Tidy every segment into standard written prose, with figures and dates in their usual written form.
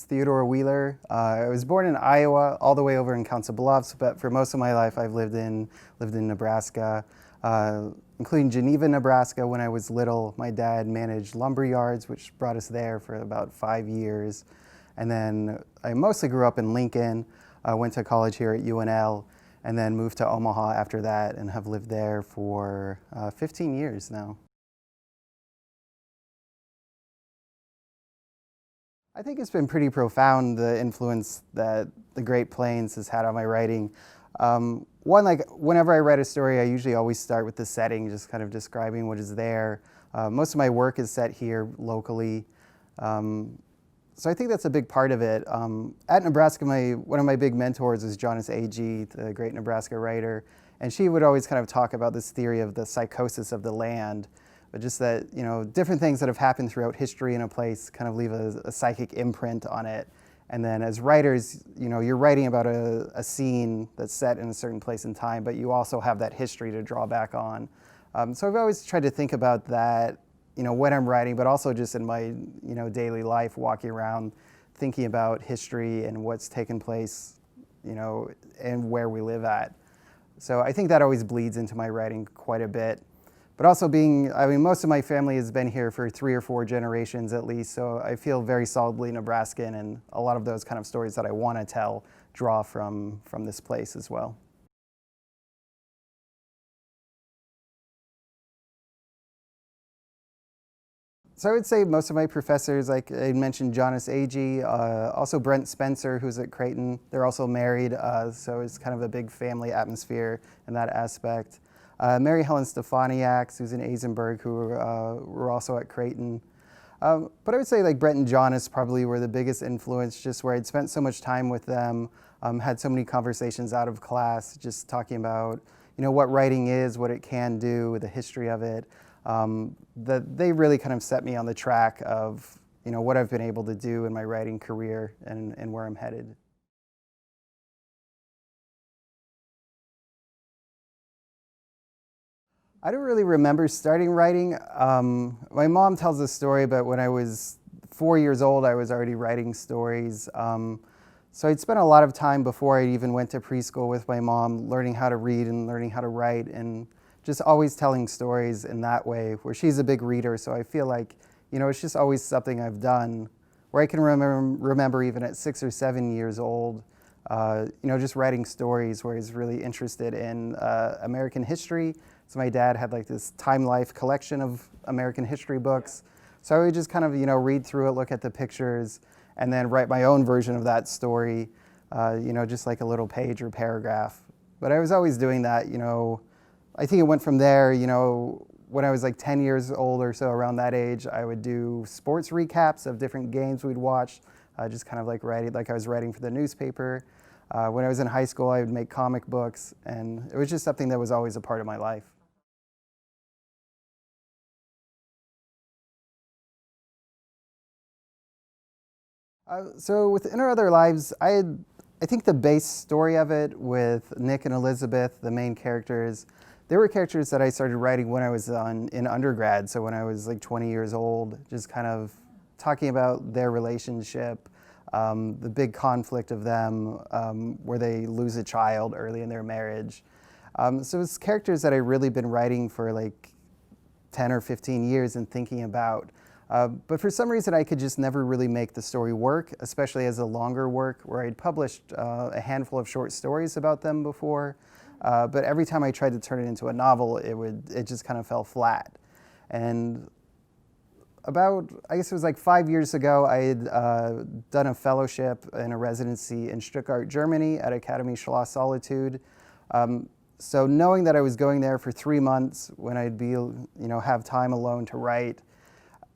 name's Theodore Wheeler. I was born in Iowa, all the way over in Council Bluffs, but for most of my life I've lived in Nebraska, including Geneva, Nebraska. When I was little, my dad managed lumber yards, which brought us there for about 5 years. And then I mostly grew up in Lincoln, went to college here at UNL, and then moved to Omaha after that and have lived there for 15 years now. I think it's been pretty profound, the influence that the Great Plains has had on my writing. One, like whenever I write a story, I usually always start with the setting, just kind of describing what is there. Most of my work is set here locally. So I think that's a big part of it. At Nebraska, one of my big mentors is Jonas A.G., the great Nebraska writer, and she would always kind of talk about this theory of the psychosis of the land, but just that, you know, different things that have happened throughout history in a place kind of leave a psychic imprint on it. And then as writers, you know, you're writing about a scene that's set in a certain place in time, but you also have that history to draw back on. So I've always tried to think about that, you know, when I'm writing, but also just in my, you know, daily life, walking around, thinking about history and what's taken place, you know, and where we live at. So I think that always bleeds into my writing quite a bit. But also most of my family has been here for 3 or 4 generations at least, so I feel very solidly Nebraskan, and a lot of those kind of stories that I want to tell draw from this place as well. So I would say most of my professors, like I mentioned Jonas Agee, also Brent Spencer, who's at Creighton, they're also married, so it's kind of a big family atmosphere in that aspect. Mary Helen Stefaniak, Susan Eisenberg, who were also at Creighton. But I would say like Brent and Jonas probably were the biggest influence, just where I'd spent so much time with them, had so many conversations out of class, just talking about, you know, what writing is, what it can do, the history of it. That they really kind of set me on the track of, you know, what I've been able to do in my writing career and where I'm headed. I don't really remember starting writing. My mom tells this story, but when I was 4 years old, I was already writing stories. So I'd spent a lot of time before I even went to preschool with my mom, learning how to read and learning how to write, and just always telling stories in that way, where she's a big reader. So I feel like, you know, it's just always something I've done, where I can remember even at 6 or 7 years old, you know, just writing stories where he's really interested in American history. So my dad had like this Time Life collection of American history books. So I would just kind of, you know, read through it, look at the pictures, and then write my own version of that story, you know, just like a little page or paragraph. But I was always doing that, you know. I think it went from there, you know, when I was like 10 years old or so, around that age, I would do sports recaps of different games we'd watched, just kind of like writing, like I was writing for the newspaper. When I was in high school, I would make comic books, and it was just something that was always a part of my life. So within our other lives, I think the base story of it with Nick and Elizabeth, the main characters, they were characters that I started writing when I was in undergrad. So when I was like 20 years old, just kind of talking about their relationship, the big conflict of them, where they lose a child early in their marriage. So it's characters that I've really been writing for like 10 or 15 years and thinking about. But for some reason, I could just never really make the story work, especially as a longer work where I'd published a handful of short stories about them before. But every time I tried to turn it into a novel, it just kind of fell flat. And I guess it was like 5 years ago, I had done a fellowship and a residency in Stuttgart, Germany at Academy Schloss Solitude. So knowing that I was going there for 3 months when I'd be, you know, have time alone to write,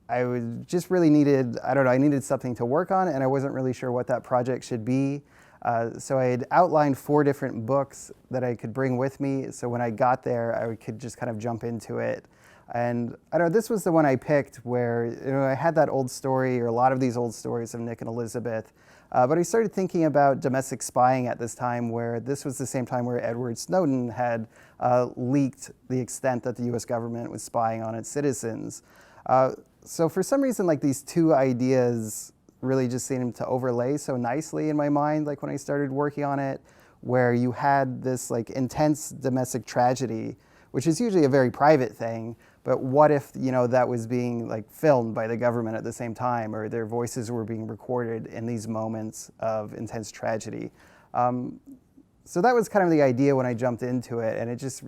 I just really needed, I don't know, I needed something to work on, and I wasn't really sure what that project should be. So I had outlined 4 different books that I could bring with me, so when I got there, I could just kind of jump into it. And I don't know, this was the one I picked where, you know, I had that old story, or a lot of these old stories of Nick and Elizabeth, but I started thinking about domestic spying at this time, where this was the same time where Edward Snowden had leaked the extent that the US government was spying on its citizens. So for some reason, like these 2 ideas really just seemed to overlay so nicely in my mind, like when I started working on it, where you had this like intense domestic tragedy, which is usually a very private thing, but what if, that was being like filmed by the government at the same time, or their voices were being recorded in these moments of intense tragedy. So that was kind of the idea when I jumped into it, and it just,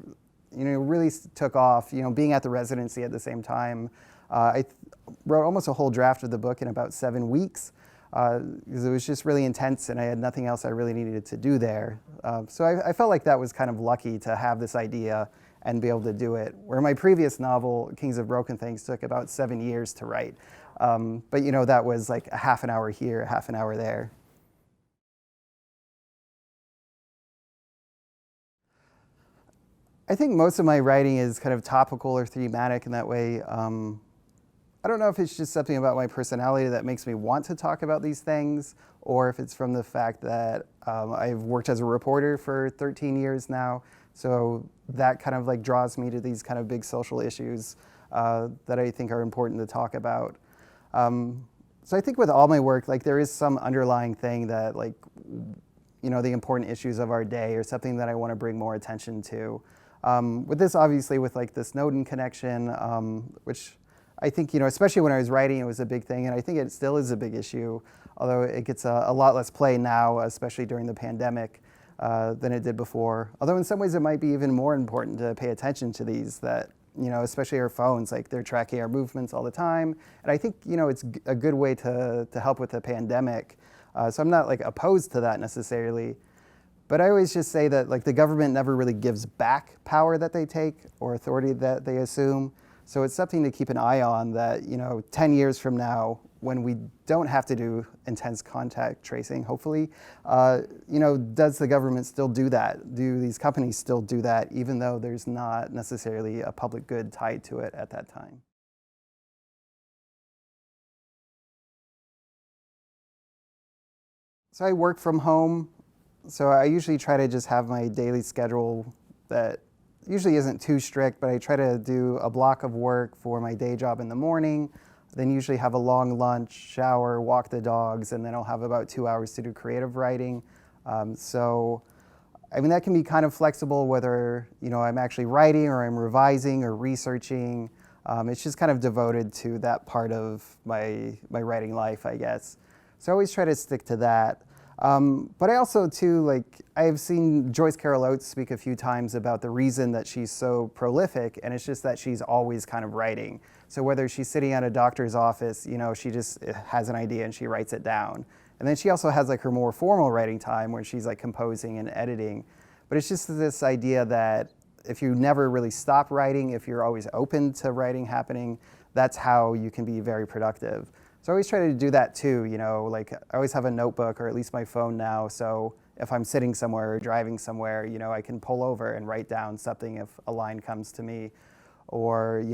really took off. Being at the residency at the same time, I wrote almost a whole draft of the book in about 7 weeks, because it was just really intense, and I had nothing else I really needed to do there. So I felt like that was kind of lucky to have this idea and be able to do it, where my previous novel, Kings of Broken Things, took about 7 years to write. But that was like a half an hour here, a half an hour there. I think most of my writing is kind of topical or thematic in that way. I don't know if it's just something about my personality that makes me want to talk about these things, or if it's from the fact that I've worked as a reporter for 13 years now. So that kind of like draws me to these kind of big social issues that I think are important to talk about. So I think with all my work, like there is some underlying thing that like, the important issues of our day, or something that I want to bring more attention to. With this, obviously, with like the Snowden connection, which I think, especially when I was writing, it was a big thing, and I think it still is a big issue, although it gets a lot less play now, especially during the pandemic, than it did before. Although in some ways it might be even more important to pay attention to these, that, especially our phones, like they're tracking our movements all the time. And I think, it's a good way to help with the pandemic. So I'm not like opposed to that necessarily. But I always just say that like the government never really gives back power that they take or authority that they assume. So it's something to keep an eye on, that 10 years from now, when we don't have to do intense contact tracing, hopefully, does the government still do that? Do these companies still do that, even though there's not necessarily a public good tied to it at that time? So I work from home. So I usually try to just have my daily schedule that usually isn't too strict, but I try to do a block of work for my day job in the morning, then usually have a long lunch, shower, walk the dogs, and then I'll have about 2 hours to do creative writing. So, I mean, that can be kind of flexible, whether, I'm actually writing or I'm revising or researching. It's just kind of devoted to that part of my writing life, I guess. So I always try to stick to that. But I also, too, like, I've seen Joyce Carol Oates speak a few times about the reason that she's so prolific, and it's just that she's always kind of writing. So whether she's sitting at a doctor's office, she just has an idea and she writes it down. And then she also has like her more formal writing time where she's like composing and editing. But it's just this idea that if you never really stop writing, if you're always open to writing happening, that's how you can be very productive. So I always try to do that too, like I always have a notebook, or at least my phone now, so if I'm sitting somewhere or driving somewhere, I can pull over and write down something if a line comes to me. Or,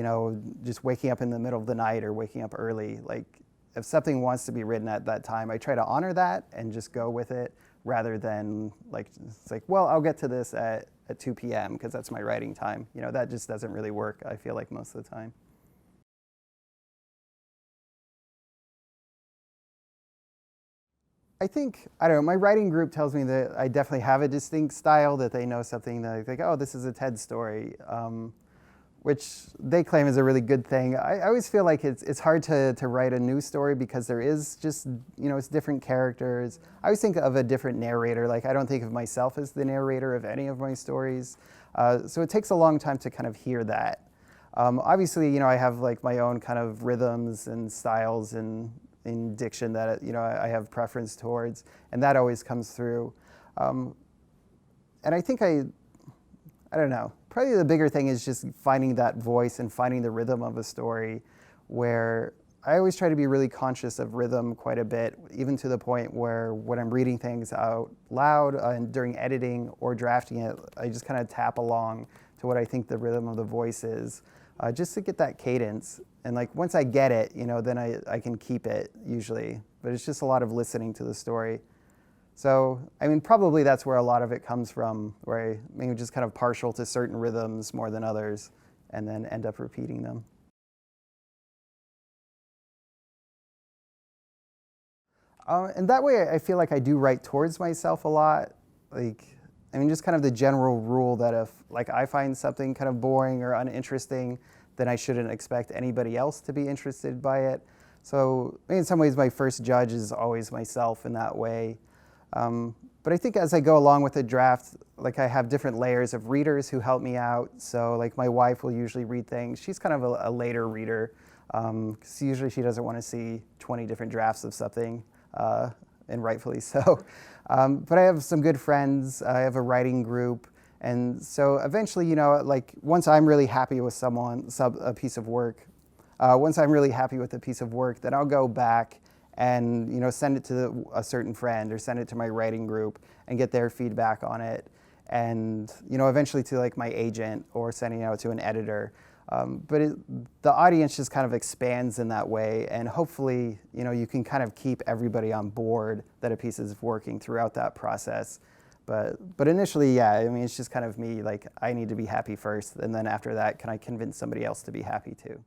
just waking up in the middle of the night or waking up early. Like, if something wants to be written at that time, I try to honor that and just go with it, rather than like, it's like, well, I'll get to this at 2 p.m. because that's my writing time. That just doesn't really work, I feel like, most of the time. I think, I don't know, my writing group tells me that I definitely have a distinct style, that they know something, that like, oh, this is a TED story, which they claim is a really good thing. I always feel like it's hard to write a new story, because there is just, it's different characters. I always think of a different narrator. Like, I don't think of myself as the narrator of any of my stories. So it takes a long time to kind of hear that. Obviously, I have like my own kind of rhythms and styles and in diction that, I have preference towards, and that always comes through. And I think I don't know, probably the bigger thing is just finding that voice and finding the rhythm of a story, where I always try to be really conscious of rhythm quite a bit, even to the point where when I'm reading things out loud and during editing or drafting it, I just kind of tap along to what I think the rhythm of the voice is, just to get that cadence. And like once I get it, then I can keep it usually. But it's just a lot of listening to the story. So, I mean, probably that's where a lot of it comes from, where I maybe just kind of partial to certain rhythms more than others, and then end up repeating them. And that way, I feel like I do write towards myself a lot. Like, I mean, just kind of the general rule that if like I find something kind of boring or uninteresting, then I shouldn't expect anybody else to be interested by it. So I mean, in some ways, my first judge is always myself in that way. But I think as I go along with the draft, like I have different layers of readers who help me out. So like my wife will usually read things. She's kind of a later reader, because usually she doesn't want to see 20 different drafts of something, and rightfully so. But I have some good friends. I have a writing group. And so eventually, you know, like once I'm really happy with a piece of work, once I'm really happy with a piece of work, then I'll go back and, you know, send it to a certain friend or send it to my writing group and get their feedback on it. And, you know, eventually to like my agent or sending it out to an editor. The audience just kind of expands in that way, and hopefully, you know, you can kind of keep everybody on board that a piece is working throughout that process. But initially, yeah, I mean, it's just kind of me, like, I need to be happy first, and then after that, can I convince somebody else to be happy too?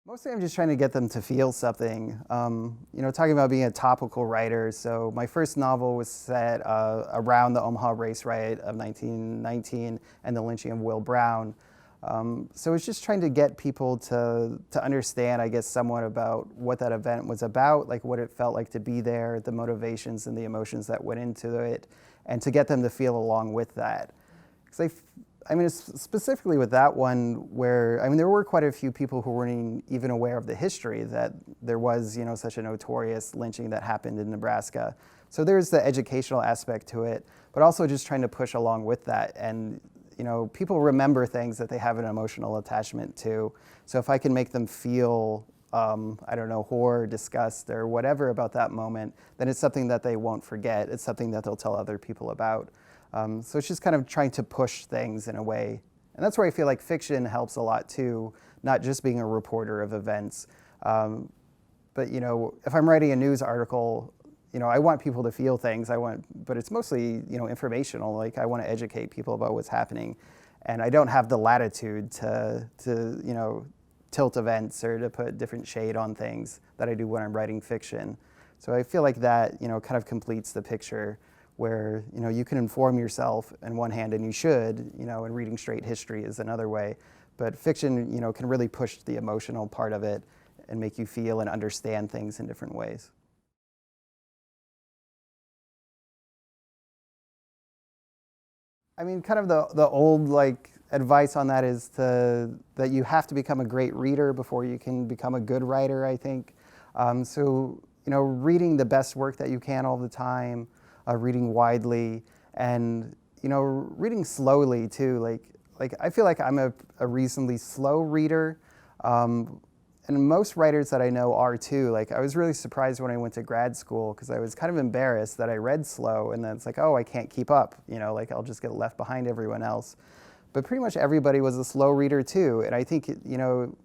Mostly I'm just trying to get them to feel something. You know, talking about being a topical writer, so my first novel was set around the Omaha race riot of 1919 and the lynching of Will Brown. So it's just trying to get people to understand, I guess, somewhat about what that event was about, like what it felt like to be there, the motivations and the emotions that went into it, and to get them to feel along with that. Because I mean, specifically with that one, where I mean, there were quite a few people who weren't even aware of the history that there was, you know, such a notorious lynching that happened in Nebraska. So there's the educational aspect to it, but also just trying to push along with that. And you know, people remember things that they have an emotional attachment to. So if I can make them feel, I don't know, horror, disgust, or whatever about that moment, then it's something that they won't forget. It's something that they'll tell other people about. So it's just kind of trying to push things in a way. And that's where I feel like fiction helps a lot too, not just being a reporter of events. But you know, if I'm writing a news article, you know, I want people to feel things. But it's mostly, you know, informational. Like I want to educate people about what's happening, and I don't have the latitude to you know, tilt events or to put different shade on things that I do when I'm writing fiction. So I feel like that, you know, kind of completes the picture, where, you know, you can inform yourself in one hand, and you should, you know, and reading straight history is another way. But fiction, you know, can really push the emotional part of it and make you feel and understand things in different ways. I mean, kind of the old like advice on that is that you have to become a great reader before you can become a good writer, I think. So, you know, reading the best work that you can all the time, reading widely, and, you know, reading slowly too. Like I feel like I'm a reasonably slow reader. And most writers that I know are too. Like I was really surprised when I went to grad school, because I was kind of embarrassed that I read slow, and then it's like, oh, I can't keep up, you know, like I'll just get left behind everyone else. But pretty much everybody was a slow reader too. And I think, you know,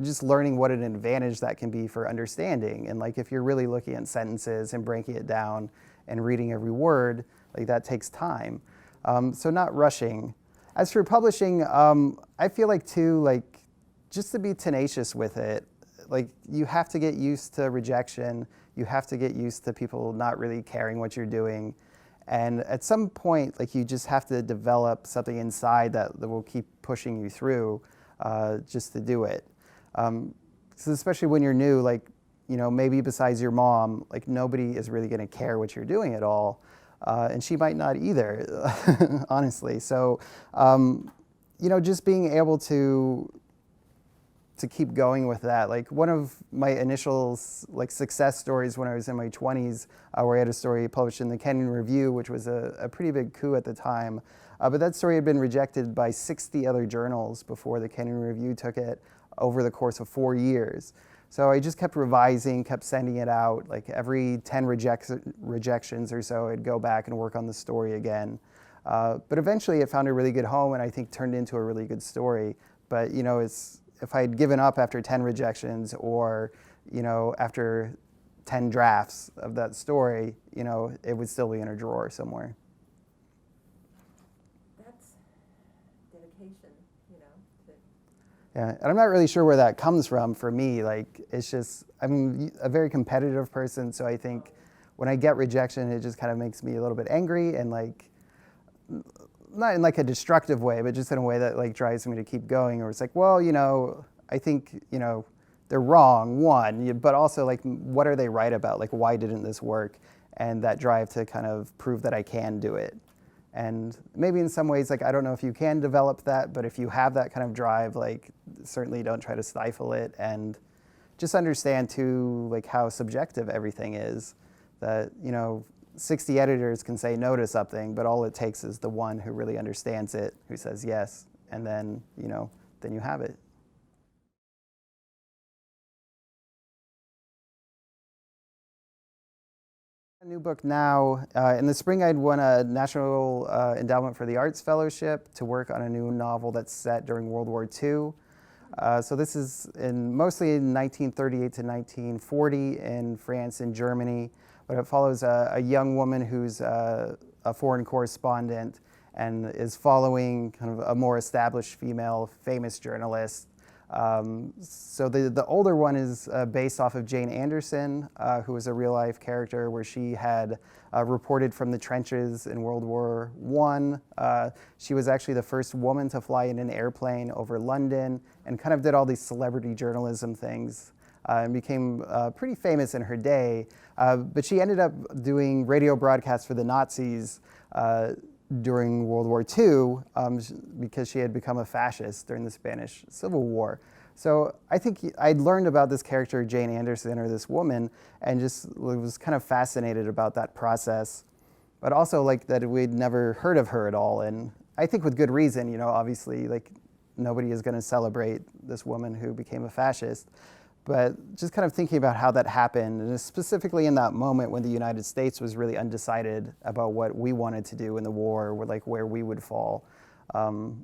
just learning what an advantage that can be for understanding. And like if you're really looking at sentences and breaking it down and reading every word, like that takes time. So not rushing. As for publishing, I feel like too, like just to be tenacious with it. Like you have to get used to rejection. You have to get used to people not really caring what you're doing. And at some point, like you just have to develop something inside that will keep pushing you through, just to do it. So especially when you're new, like, you know, maybe besides your mom, like nobody is really gonna care what you're doing at all. And she might not either, honestly. So, you know, just being able to keep going with that. Like one of my initial like success stories when I was in my 20s, where I had a story published in the Kenyon Review, which was a pretty big coup at the time. But that story had been rejected by 60 other journals before the Kenyon Review took it over the course of 4 years. So I just kept revising, kept sending it out. Like every 10 rejections or so, I'd go back and work on the story again. But eventually it found a really good home, and I think turned into a really good story. But you know, if I had given up after 10 rejections, or, you know, after 10 drafts of that story, you know, it would still be in a drawer somewhere. That's dedication, you know. Yeah, and I'm not really sure where that comes from for me. Like, it's just, I'm a very competitive person, so I think when I get rejection, it just kind of makes me a little bit angry and like, not in like a destructive way, but just in a way that like drives me to keep going. Or it's like, well, I think, they're wrong, one, but also like, what are they right about? Like, why didn't this work? And that drive to kind of prove that I can do it. And maybe in some ways, like, I don't know if you can develop that, but if you have that kind of drive, like, certainly don't try to stifle it, and just understand too, like, how subjective everything is. That, 60 editors can say no to something, but all it takes is the one who really understands it, who says yes, and then, then you have it. A new book now. In the spring, I'd won a National Endowment for the Arts Fellowship to work on a new novel that's set during World War II. So this is mostly in 1938 to 1940 in France and Germany, but it follows a young woman who's a foreign correspondent and is following kind of a more established female famous journalist. So the older one is based off of Jane Anderson, who was a real-life character where she had reported from the trenches in World War I. She was actually the first woman to fly in an airplane over London and kind of did all these celebrity journalism things and became pretty famous in her day. But she ended up doing radio broadcasts for the Nazis during World War II because she had become a fascist during the Spanish Civil War. So I think I'd learned about this character, Jane Anderson, or this woman, and just was kind of fascinated about that process, but also like that we'd never heard of her at all. And I think with good reason, obviously, like nobody is going to celebrate this woman who became a fascist. But just kind of thinking about how that happened, and specifically in that moment when the United States was really undecided about what we wanted to do in the war, or like where we would fall.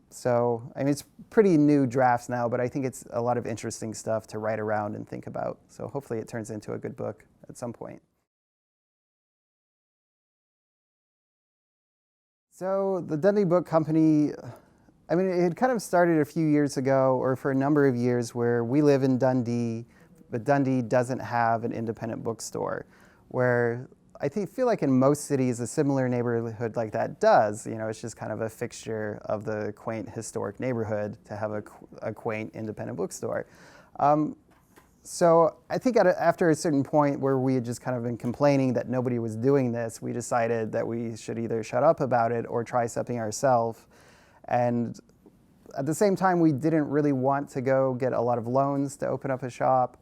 So, I mean, it's pretty new drafts now, but I think it's a lot of interesting stuff to write around and think about. So hopefully it turns into a good book at some point. So the Dundee Book Company, I mean, it had kind of started a few years ago, or for a number of years, where we live in Dundee, but Dundee doesn't have an independent bookstore, where feel like in most cities a similar neighborhood like that does. It's just kind of a fixture of the quaint historic neighborhood to have a quaint independent bookstore. So I think after a certain point where we had just kind of been complaining that nobody was doing this, we decided that we should either shut up about it or try something ourselves. And at the same time, we didn't really want to go get a lot of loans to open up a shop.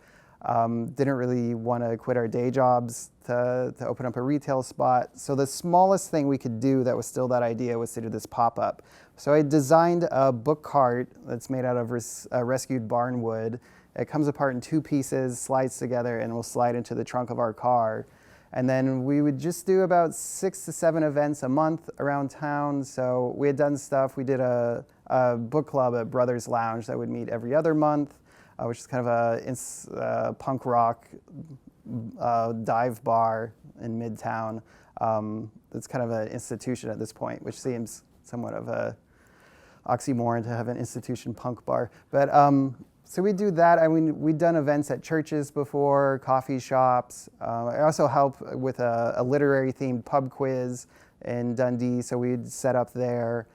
Didn't really want to quit our day jobs to open up a retail spot. So the smallest thing we could do that was still that idea was to do this pop-up. So I designed a book cart that's made out of rescued barn wood. It comes apart in two pieces, slides together, and will slide into the trunk of our car. And then we would just do about 6 to 7 events a month around town. So we had done stuff. We did a book club at Brothers Lounge that would meet every other month, which is kind of a punk rock dive bar in Midtown. It's kind of an institution at this point, which seems somewhat of a oxymoron to have an institution punk bar. But so we do that. I mean, we'd done events at churches before, coffee shops. I also help with a literary themed pub quiz in Dundee, so we'd set up there.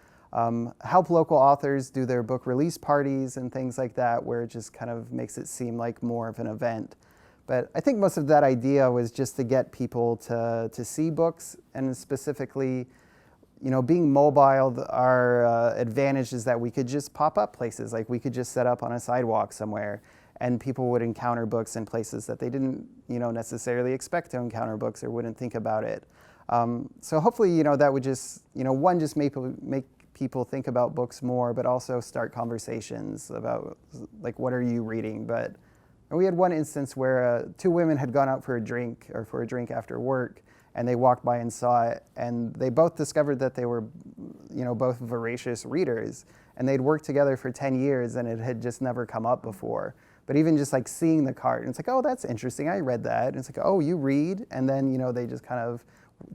Help local authors do their book release parties and things like that, where it just kind of makes it seem like more of an event. But I think most of that idea was just to get people to see books, and specifically, being mobile, our advantage is that we could just pop up places. Like we could just set up on a sidewalk somewhere, and people would encounter books in places that they didn't, necessarily expect to encounter books or wouldn't think about it. So hopefully, that would just, one, just make people think about books more, but also start conversations about, like, what are you reading? But we had one instance where 2 women had gone out for a drink after work, and they walked by and saw it, and they both discovered that they were, both voracious readers, and they'd worked together for 10 years, and it had just never come up before. But even just like seeing the cart, and it's like, oh, that's interesting, I read that. And it's like, oh, you read? And then, they just kind of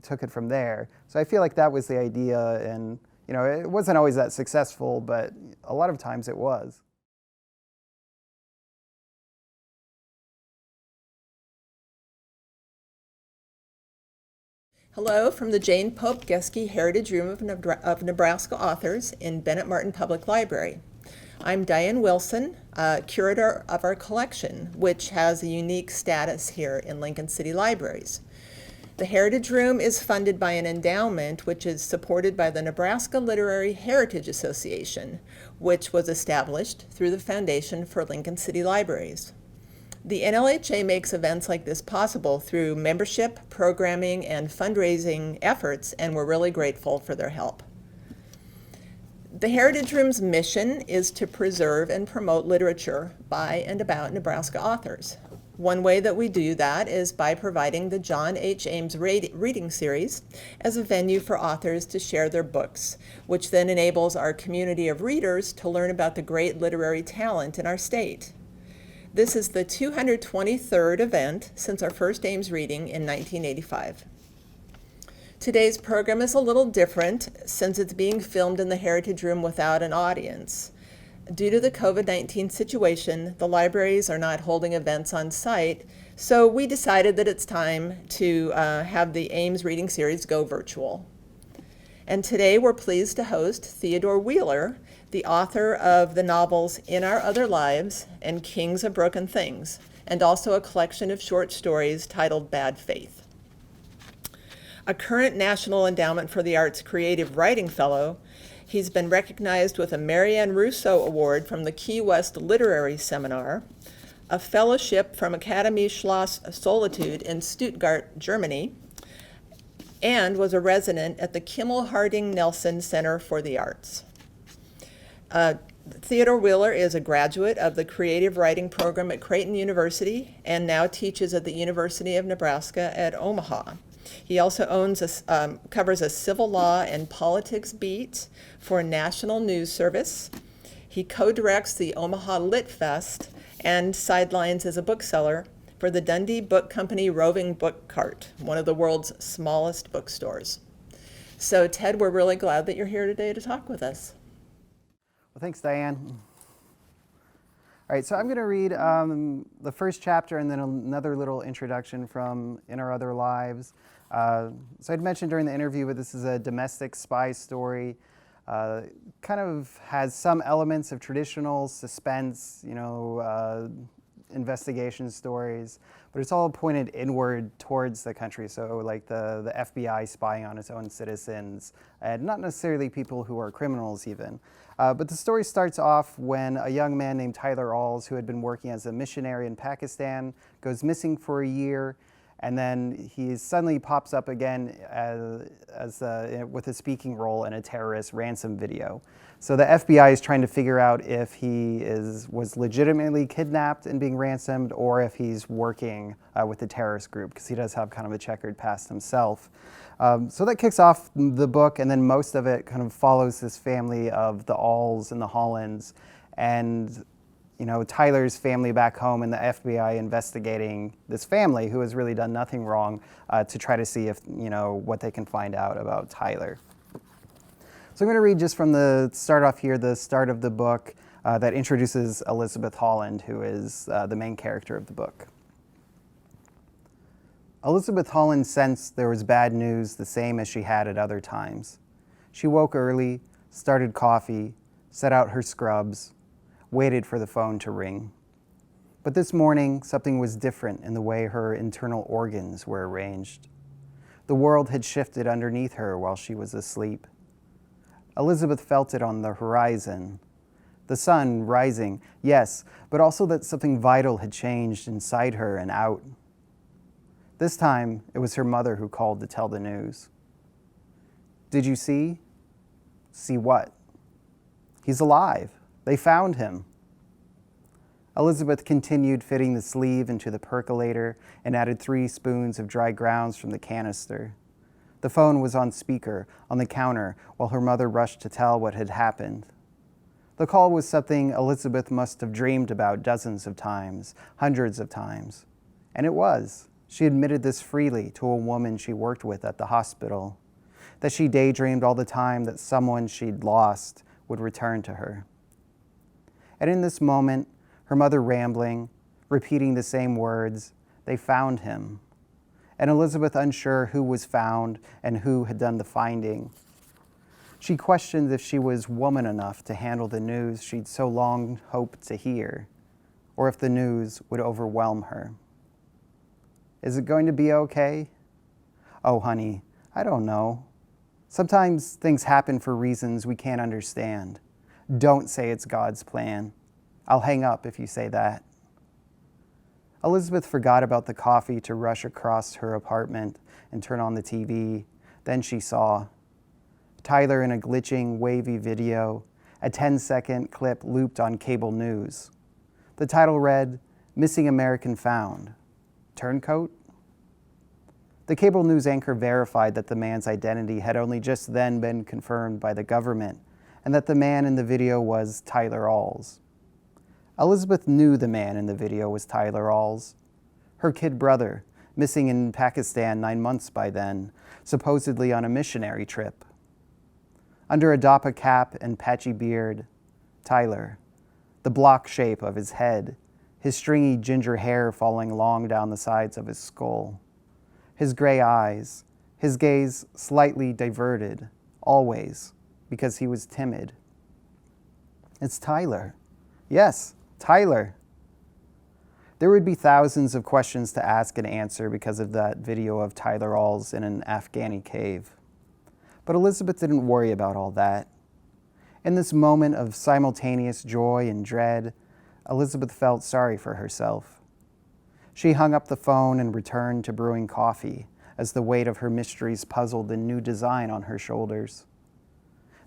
took it from there. So I feel like that was the idea, and, it wasn't always that successful, but a lot of times it was. Hello from the Jane Pope Geske Heritage Room of Nebraska Authors in Bennett Martin Public Library. I'm Diane Wilson, curator of our collection, which has a unique status here in Lincoln City Libraries. The Heritage Room is funded by an endowment which is supported by the Nebraska Literary Heritage Association, which was established through the Foundation for Lincoln City Libraries. The NLHA makes events like this possible through membership, programming, and fundraising efforts, and we're really grateful for their help. The Heritage Room's mission is to preserve and promote literature by and about Nebraska authors. One way that we do that is by providing the John H. Ames reading series as a venue for authors to share their books, which then enables our community of readers to learn about the great literary talent in our state. This is the 223rd event since our first Ames reading in 1985. Today's program is a little different since it's being filmed in the Heritage Room without an audience. Due to the COVID-19 situation, the libraries are not holding events on site, so we decided that it's time to have the Ames reading series go virtual. And today we're pleased to host Theodore Wheeler, the author of the novels In Our Other Lives and Kings of Broken Things, and also a collection of short stories titled Bad Faith. A current National Endowment for the Arts Creative Writing Fellow, he's been recognized with a Marianne Russo Award from the Key West Literary Seminar, a fellowship from Academy Schloss Solitude in Stuttgart, Germany, and was a resident at the Kimmel Harding Nelson Center for the Arts. Theodore Wheeler is a graduate of the Creative Writing program at Creighton University and now teaches at the University of Nebraska at Omaha. He also covers a civil law and politics beat for National News Service. He co-directs the Omaha Lit Fest and sidelines as a bookseller for the Dundee Book Company Roving Book Cart, one of the world's smallest bookstores. So Ted, we're really glad that you're here today to talk with us. Well, thanks, Diane. All right, so I'm going to read the first chapter and then another little introduction from In Our Other Lives. So I'd mentioned during the interview, but this is a domestic spy story. Kind of has some elements of traditional suspense, investigation stories, but it's all pointed inward towards the country. So like the FBI spying on its own citizens, and not necessarily people who are criminals even. But the story starts off when a young man named Tyler Alls, who had been working as a missionary in Pakistan, goes missing for a year, and then he suddenly pops up again with a speaking role in a terrorist ransom video. So the FBI is trying to figure out if he was legitimately kidnapped and being ransomed, or if he's working with the terrorist group, because he does have kind of a checkered past himself. So that kicks off the book, and then most of it kind of follows this family of the Alls and the Hollands, and Tyler's family back home, and the FBI investigating this family who has really done nothing wrong to try to see if what they can find out about Tyler. So I'm going to read just from the start of the book that introduces Elizabeth Holland, who is the main character of the book. Elizabeth Holland sensed there was bad news the same as she had at other times. She woke early, started coffee, set out her scrubs, waited for the phone to ring. But this morning, something was different in the way her internal organs were arranged. The world had shifted underneath her while she was asleep. Elizabeth felt it on the horizon. The sun rising, yes, but also that something vital had changed inside her and out. This time, it was her mother who called to tell the news. Did you see? See what? He's alive. They found him. Elizabeth continued fitting the sleeve into the percolator and added 3 spoons of dry grounds from the canister. The phone was on speaker on the counter while her mother rushed to tell what had happened. The call was something Elizabeth must have dreamed about dozens of times, hundreds of times. And it was. She admitted this freely to a woman she worked with at the hospital, that she daydreamed all the time that someone she'd lost would return to her. And in this moment, her mother rambling, repeating the same words, they found him. and Elizabeth unsure who was found and who had done the finding. She questioned if she was woman enough to handle the news she'd so long hoped to hear, or if the news would overwhelm her. Is it going to be okay? Oh, honey, I don't know. Sometimes things happen for reasons we can't understand. Don't say it's God's plan. I'll hang up if you say that. Elizabeth forgot about the coffee to rush across her apartment and turn on the TV. Then she saw Tyler in a glitching, wavy video, a 10-second clip looped on cable news. The title read, "Missing American Found. Turncoat?" The cable news anchor verified that the man's identity had only just then been confirmed by the government, and that the man in the video was Tyler Alls. Elizabeth knew the man in the video was Tyler Alls, her kid brother, missing in Pakistan 9 months by then, supposedly on a missionary trip. Under a dappa cap and patchy beard, Tyler, the block shape of his head, his stringy ginger hair falling long down the sides of his skull, his gray eyes, his gaze slightly diverted, always, because he was timid. It's Tyler. Yes, Tyler. There would be thousands of questions to ask and answer because of that video of Tyler Alls in an Afghani cave. But Elizabeth didn't worry about all that. In this moment of simultaneous joy and dread, Elizabeth felt sorry for herself. She hung up the phone and returned to brewing coffee as the weight of her mysteries puzzled the new design on her shoulders.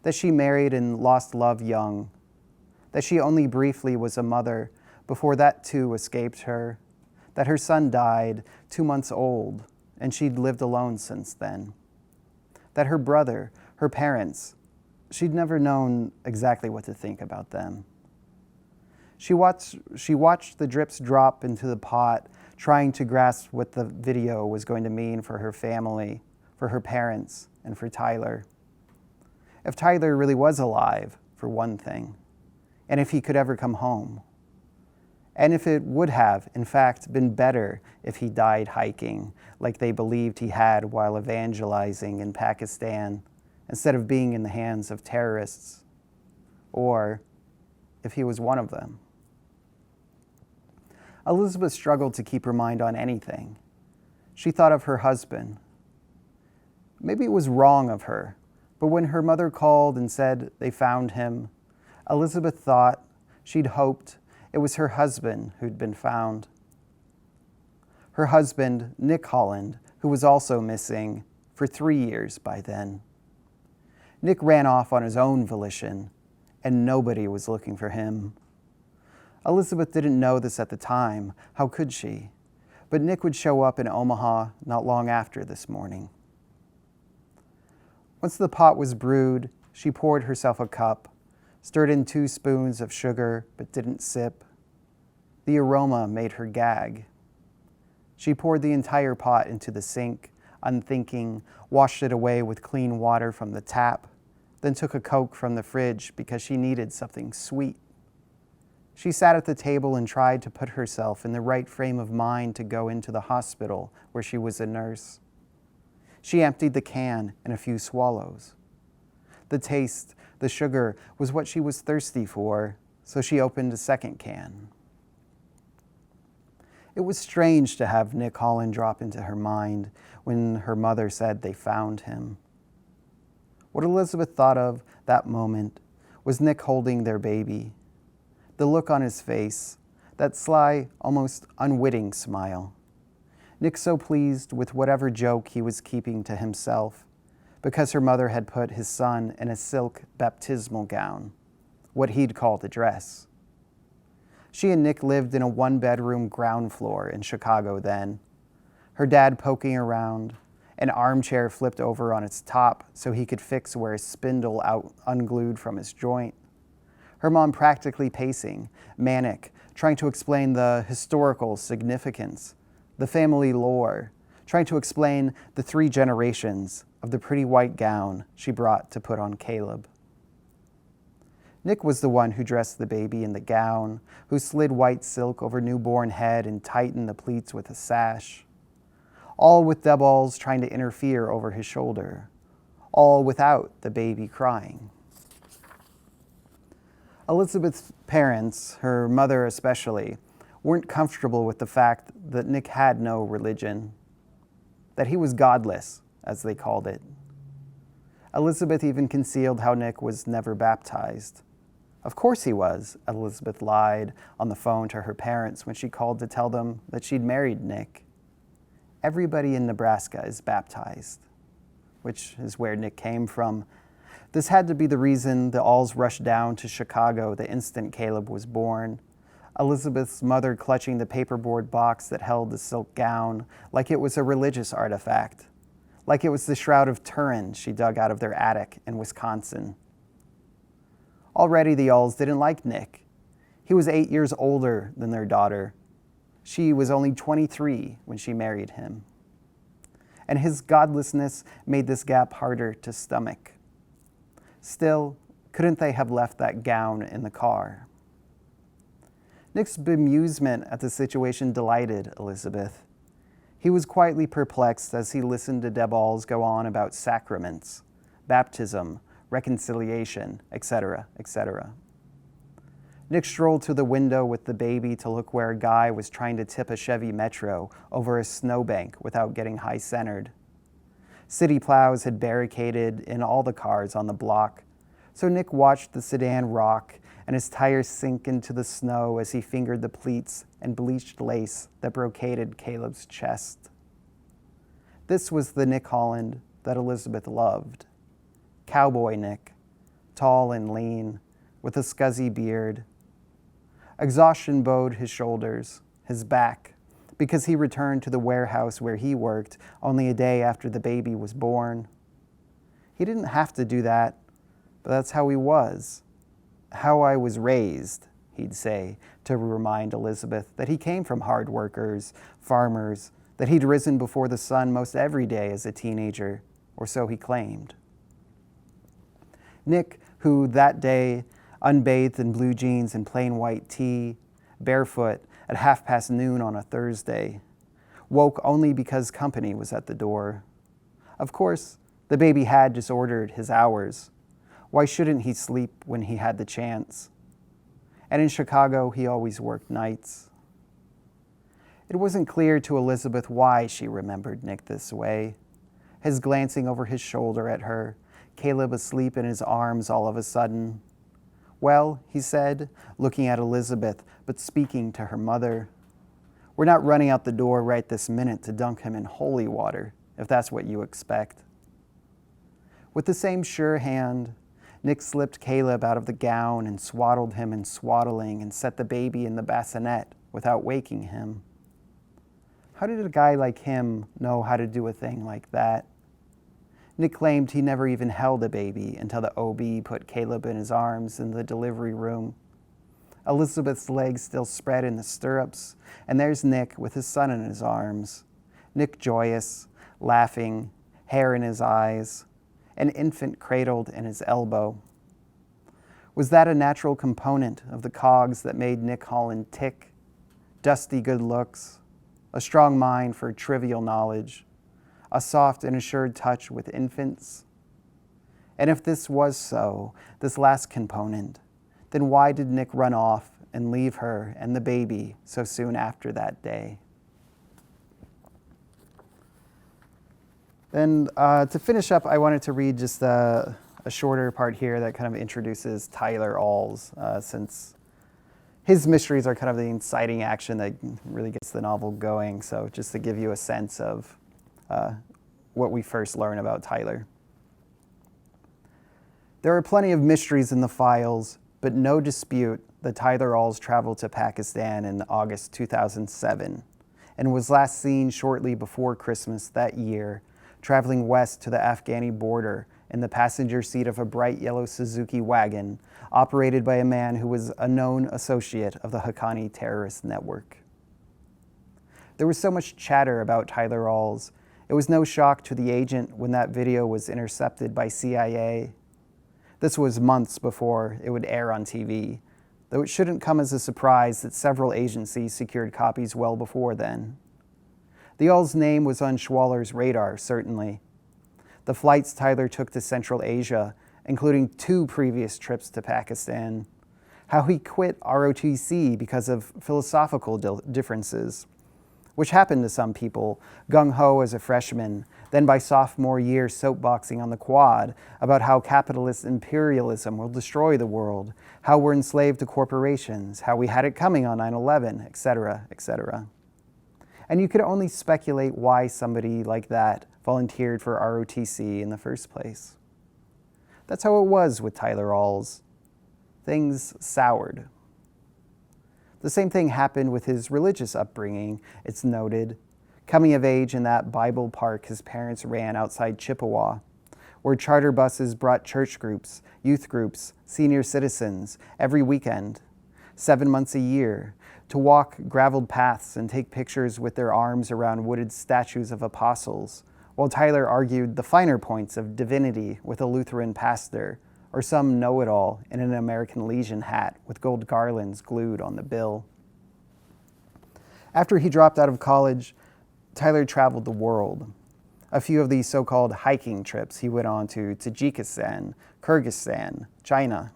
That she married and lost love young. That she only briefly was a mother before that too escaped her. That her son died 2 months old and she'd lived alone since then. That her brother, her parents, she'd never known exactly what to think about them. She watched the drips drop into the pot, trying to grasp what the video was going to mean for her family, for her parents, and for Tyler. If Tyler really was alive, for one thing, and if he could ever come home. And if it would have, in fact, been better if he died hiking, like they believed he had while evangelizing in Pakistan, instead of being in the hands of terrorists. Or if he was one of them. Elizabeth struggled to keep her mind on anything. She thought of her husband. Maybe it was wrong of her, but when her mother called and said they found him, Elizabeth thought, she'd hoped, it was her husband who'd been found. Her husband, Nick Holland, who was also missing for 3 years by then. Nick ran off on his own volition, and nobody was looking for him. Elizabeth didn't know this at the time. How could she? But Nick would show up in Omaha not long after this morning. Once the pot was brewed, she poured herself a cup, stirred in 2 spoons of sugar, but didn't sip. The aroma made her gag. She poured the entire pot into the sink, unthinking, washed it away with clean water from the tap, then took a Coke from the fridge because she needed something sweet. She sat at the table and tried to put herself in the right frame of mind to go into the hospital where she was a nurse. She emptied the can in a few swallows. The taste, the sugar, was what she was thirsty for, so she opened a second can. It was strange to have Nick Holland drop into her mind when her mother said they found him. What Elizabeth thought of that moment was Nick holding their baby. The look on his face, that sly, almost unwitting smile. Nick so pleased with whatever joke he was keeping to himself, because her mother had put his son in a silk baptismal gown, what he'd called a dress. She and Nick lived in a 1-bedroom ground floor in Chicago then, her dad poking around, an armchair flipped over on its top so he could fix where a spindle out unglued from his joint. Her mom practically pacing, manic, trying to explain the historical significance, the family lore, trying to explain the 3 generations of the pretty white gown she brought to put on Caleb. Nick was the one who dressed the baby in the gown, who slid white silk over newborn head and tightened the pleats with a sash. all with Deb Alls trying to interfere over his shoulder, all without the baby crying. Elizabeth's parents, her mother especially, weren't comfortable with the fact that Nick had no religion, that he was godless, as they called it. Elizabeth even concealed how Nick was never baptized. Of course he was, Elizabeth lied on the phone to her parents when she called to tell them that she'd married Nick. Everybody in Nebraska is baptized, which is where Nick came from. This had to be the reason the Alls rushed down to Chicago the instant Caleb was born. Elizabeth's mother clutching the paperboard box that held the silk gown like it was a religious artifact, like it was the Shroud of Turin she dug out of their attic in Wisconsin. Already the Alls didn't like Nick. He was 8 years older than their daughter. She was only 23 when she married him. And his godlessness made this gap harder to stomach. Still, couldn't they have left that gown in the car? Nick's bemusement at the situation delighted Elizabeth. He was quietly perplexed as he listened to Deb Alls go on about sacraments, baptism, reconciliation, etc., etc. Nick strolled to the window with the baby to look where a guy was trying to tip a Chevy Metro over a snowbank without getting high-centered. City plows had barricaded in all the cars on the block, so Nick watched the sedan rock and his tires sink into the snow as he fingered the pleats and bleached lace that brocaded Caleb's chest. This was the Nick Holland that Elizabeth loved. Cowboy Nick, tall and lean, with a scuzzy beard. Exhaustion bowed his shoulders, his back, because he returned to the warehouse where he worked only a day after the baby was born. He didn't have to do that, but that's how he was. How I was raised, he'd say, to remind Elizabeth that he came from hard workers, farmers, that he'd risen before the sun most every day as a teenager, or so he claimed. Nick, who that day, unbathed in blue jeans and plain white tee, barefoot at noon on a Thursday, woke only because company was at the door. Of course, the baby had disordered his hours. Why shouldn't he sleep when he had the chance? And in Chicago, he always worked nights. It wasn't clear to Elizabeth why she remembered Nick this way. His glancing over his shoulder at her, Caleb asleep in his arms all of a sudden. Well, he said, looking at Elizabeth, but speaking to her mother, we're not running out the door right this minute to dunk him in holy water, if that's what you expect. With the same sure hand, Nick slipped Caleb out of the gown and swaddled him in swaddling and set the baby in the bassinet without waking him. How did a guy like him know how to do a thing like that? Nick claimed he never even held a baby until the OB put Caleb in his arms in the delivery room. Elizabeth's legs still spread in the stirrups, and there's Nick with his son in his arms. Nick joyous, laughing, hair in his eyes, an infant cradled in his elbow. Was that a natural component of the cogs that made Nick Holland tick? Dusty good looks, a strong mind for trivial knowledge, a soft and assured touch with infants? And if this was so, this last component, then why did Nick run off and leave her and the baby so soon after that day? Then to finish up, I wanted to read just a shorter part here that kind of introduces Tyler Alls, since his mysteries are kind of the inciting action that really gets the novel going. So just to give you a sense of what we first learn about Tyler. There are plenty of mysteries in the files, but no dispute that Tyler Alls traveled to Pakistan in August 2007 and was last seen shortly before Christmas that year, traveling west to the Afghani border in the passenger seat of a bright yellow Suzuki wagon operated by a man who was a known associate of the Haqqani terrorist network. There was so much chatter about Tyler Alls. It was no shock to the agent when that video was intercepted by CIA. This was months before it would air on TV, though it shouldn't come as a surprise that several agencies secured copies well before then. The All's name was on Schwaller's radar, certainly. The flights Tyler took to Central Asia, including 2 previous trips to Pakistan. How he quit ROTC because of philosophical differences, which happened to some people, gung-ho as a freshman, then by sophomore year soapboxing on the quad about how capitalist imperialism will destroy the world, how we're enslaved to corporations, how we had it coming on 9/11, etc., etc. And you could only speculate why somebody like that volunteered for ROTC in the first place. That's how it was with Tyler Alls. Things soured. The same thing happened with his religious upbringing, it's noted, coming of age in that Bible park his parents ran outside Chippewa, where charter buses brought church groups, youth groups, senior citizens every weekend, 7 months a year, to walk graveled paths and take pictures with their arms around wooded statues of apostles, while Tyler argued the finer points of divinity with a Lutheran pastor, or some know-it-all in an American Legion hat with gold garlands glued on the bill. After he dropped out of college, Tyler traveled the world. A few of these so-called hiking trips he went on to Tajikistan, Kyrgyzstan, China.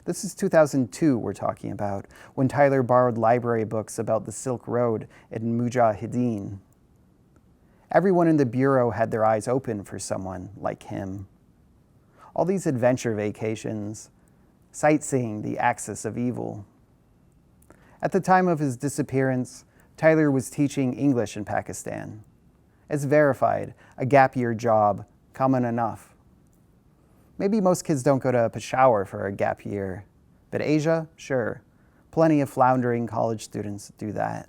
This is 2002 we're talking about, when Tyler borrowed library books about the Silk Road and Mujahideen. Everyone in the Bureau had their eyes open for someone like him. All these adventure vacations, sightseeing the axis of evil. At the time of his disappearance, Tyler was teaching English in Pakistan. It's verified, a gap year job, common enough. Maybe most kids don't go to Peshawar for a gap year, but Asia, sure. Plenty of floundering college students do that.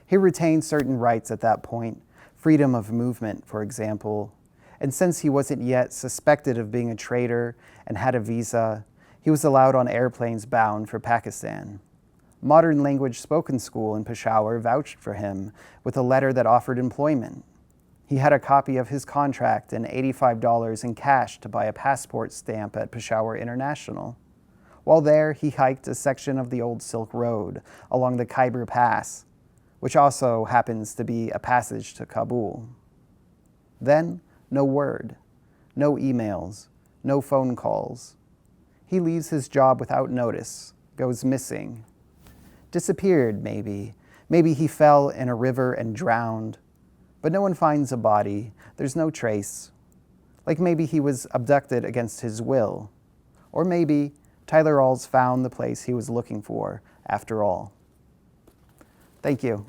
He retained certain rights at that point, freedom of movement, for example, and since he wasn't yet suspected of being a traitor and had a visa, he was allowed on airplanes bound for Pakistan. Modern Language Spoken School in Peshawar vouched for him with a letter that offered employment. He had a copy of his contract and $85 in cash to buy a passport stamp at Peshawar International. While there, he hiked a section of the old Silk Road along the Khyber Pass, which also happens to be a passage to Kabul. Then, no word, no emails, no phone calls. He leaves his job without notice, goes missing. Disappeared, maybe. Maybe he fell in a river and drowned. But no one finds a body. There's no trace. Like maybe he was abducted against his will. Or maybe Tyler Alls found the place he was looking for after all. Thank you.